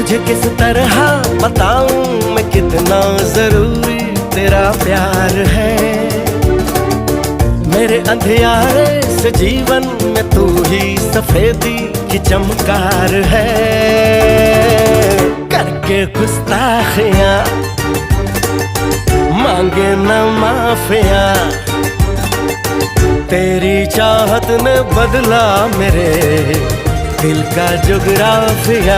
तुझे किस तरह बताऊं मैं कितना जरूरी तेरा प्यार है। मेरे अंधियारे से जीवन में तू ही सफेदी की चमकार है। करके गुस्ताखियां मांगे न माफिया, तेरी चाहत ने बदला मेरे दिल का जुगराफिया।